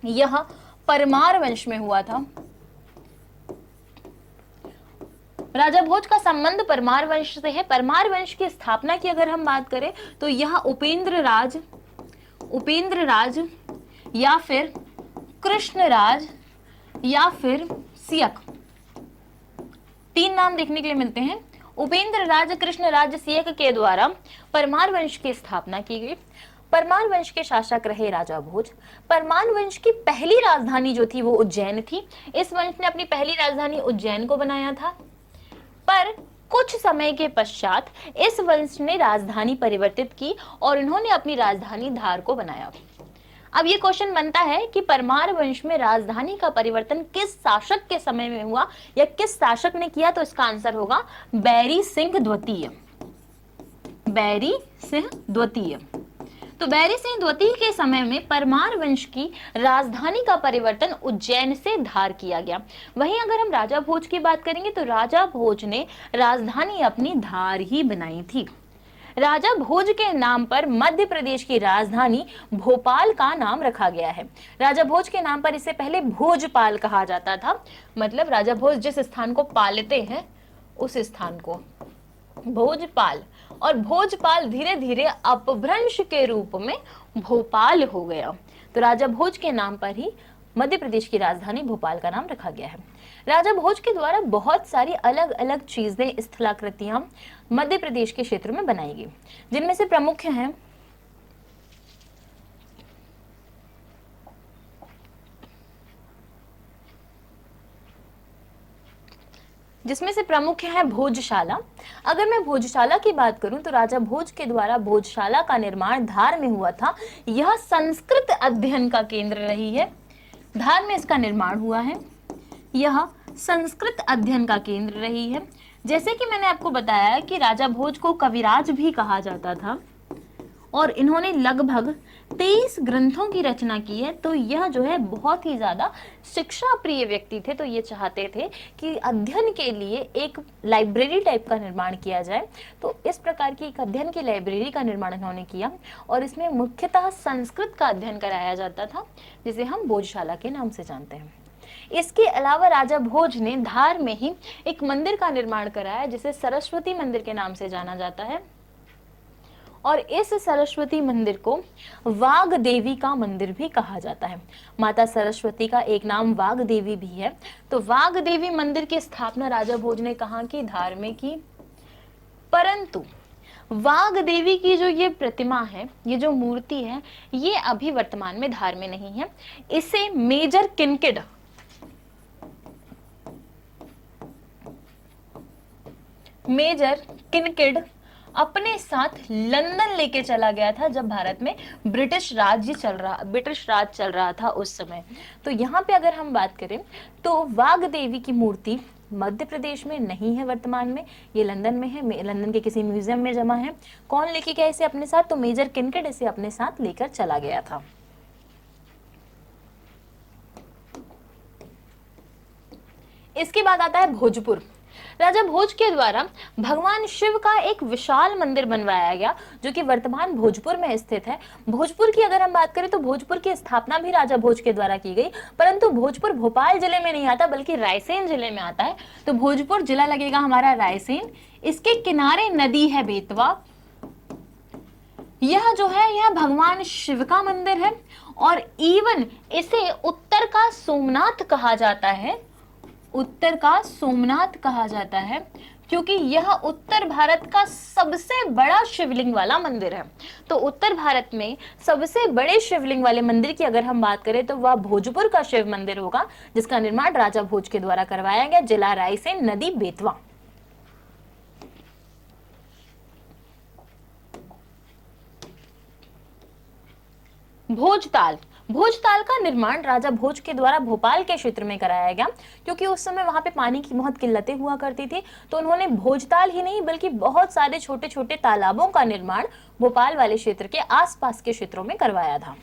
यह परमार वंश में हुआ था। राजा भोज का संबंध परमार वंश से है। परमार वंश की स्थापना की अगर हम बात करें तो यह उपेंद्र राज या फिर कृष्ण राज या फिर सियक, तीन नाम देखने के लिए मिलते हैं। उपेंद्र राज, कृष्ण राज, सियक के द्वारा परमार वंश की स्थापना की गई। परमार वंश के शासक रहे राजा भोज। परमार वंश की पहली राजधानी जो थी वो उज्जैन थी। इस वंश ने अपनी पहली राजधानी उज्जैन को बनाया था, पर कुछ समय के पश्चात इस वंश ने राजधानी परिवर्तित की और इन्होंने अपनी राजधानी धार को बनाया। अब ये क्वेश्चन बनता है कि परमार वंश में राजधानी का परिवर्तन किस शासक के समय में हुआ या किस शासक ने किया, तो इसका आंसर होगा बैरी सिंह द्वितीय। बैरी सिंह द्वितीय। तो बैरी सिंह द्वितीय के समय में परमार वंश की राजधानी का परिवर्तन उज्जैन से धार किया गया। वहीं अगर हम राजा भोज की बात करेंगे तो राजा भोज ने राजधानी अपनी धार ही बनाई थी। राजा भोज के नाम पर मध्य प्रदेश की राजधानी भोपाल का नाम रखा गया है। राजा भोज के नाम पर इससे पहले भोजपाल कहा जाता था, मतलब राजा भोज जिस स्थान को पालते हैं उस स्थान को भोजपाल, और भोजपाल धीरे धीरे अपभ्रंश के रूप में भोपाल हो गया। तो राजा भोज के नाम पर ही मध्य प्रदेश की राजधानी भोपाल का नाम रखा गया है। राजा भोज के द्वारा बहुत सारी अलग अलग चीजें, स्थलाकृतियां मध्य प्रदेश के क्षेत्र में बनाई गई, जिनमें से प्रमुख हैं भोजशाला। अगर मैं भोजशाला की बात करूं तो राजा भोज के द्वारा भोजशाला का निर्माण धार में हुआ था। यह संस्कृत अध्ययन का केंद्र रही है। धार में इसका निर्माण हुआ है। यह संस्कृत अध्ययन का केंद्र रही है। जैसे कि मैंने आपको बताया कि राजा भोज को कविराज भी कहा जाता था और इन्होंने लगभग 23 ग्रंथों की रचना की है। तो यह जो है बहुत ही ज्यादा शिक्षा प्रिय व्यक्ति थे। तो ये चाहते थे कि अध्ययन के लिए एक लाइब्रेरी टाइप का निर्माण किया जाए। तो इस प्रकार की एक अध्ययन की लाइब्रेरी का निर्माण इन्होंने किया और इसमें मुख्यतः संस्कृत का अध्ययन कराया जाता था, जिसे हम भोजशाला के नाम से जानते हैं। इसके अलावा राजा भोज ने धार में ही एक मंदिर का निर्माण कराया, जिसे सरस्वती मंदिर के नाम से जाना जाता है, और इस सरस्वती मंदिर को वाग देवी का मंदिर भी कहा जाता है। माता सरस्वती का एक नाम वाग देवी भी है। तो वाग देवी मंदिर की स्थापना राजा भोज ने कहाँ की? धार में की। परंतु वाग देवी की जो ये प्रतिमा है, ये जो मूर्ति है, ये अभी वर्तमान में धार में नहीं है। इसे मेजर किनकिड अपने साथ लंदन लेके चला गया था, जब भारत में ब्रिटिश राज चल रहा था उस समय। तो यहाँ पे अगर हम बात करें तो वाग देवी की मूर्ति मध्य प्रदेश में नहीं है वर्तमान में, ये लंदन में है। लंदन के किसी म्यूजियम में जमा है। कौन लेके गया इसे अपने साथ? तो मेजर किनकिड इसे अपने साथ लेकर चला गया था। इसके बाद आता है भोजपुर। राजा भोज के द्वारा भगवान शिव का एक विशाल मंदिर बनवाया गया, जो कि वर्तमान भोजपुर में स्थित है। भोजपुर की अगर हम बात करें तो भोजपुर की स्थापना भी राजा भोज के द्वारा की गई, परंतु भोजपुर भोपाल जिले में नहीं आता बल्कि रायसेन जिले में आता है। तो भोजपुर जिला लगेगा हमारा रायसेन। इसके किनारे नदी है बेतवा। यह जो है यह भगवान शिव का मंदिर है और इवन इसे उत्तर का सोमनाथ कहा जाता है। उत्तर का सोमनाथ कहा जाता है क्योंकि यह उत्तर भारत का सबसे बड़ा शिवलिंग वाला मंदिर है। तो उत्तर भारत में सबसे बड़े शिवलिंग वाले मंदिर की अगर हम बात करें तो वह भोजपुर का शिव मंदिर होगा, जिसका निर्माण राजा भोज के द्वारा करवाया गया। जिला रायसेन, नदी बेतवा। भोजताल। भोजताल का निर्माण राजा भोज के द्वारा भोपाल के क्षेत्र में कराया गया, क्योंकि उस समय वहां पे पानी की बहुत किल्लतें हुआ करती थी। तो उन्होंने भोजताल ही नहीं बल्कि बहुत सारे छोटे छोटे तालाबों का निर्माण भोपाल वाले क्षेत्र के आसपास के क्षेत्रों में करवाया था।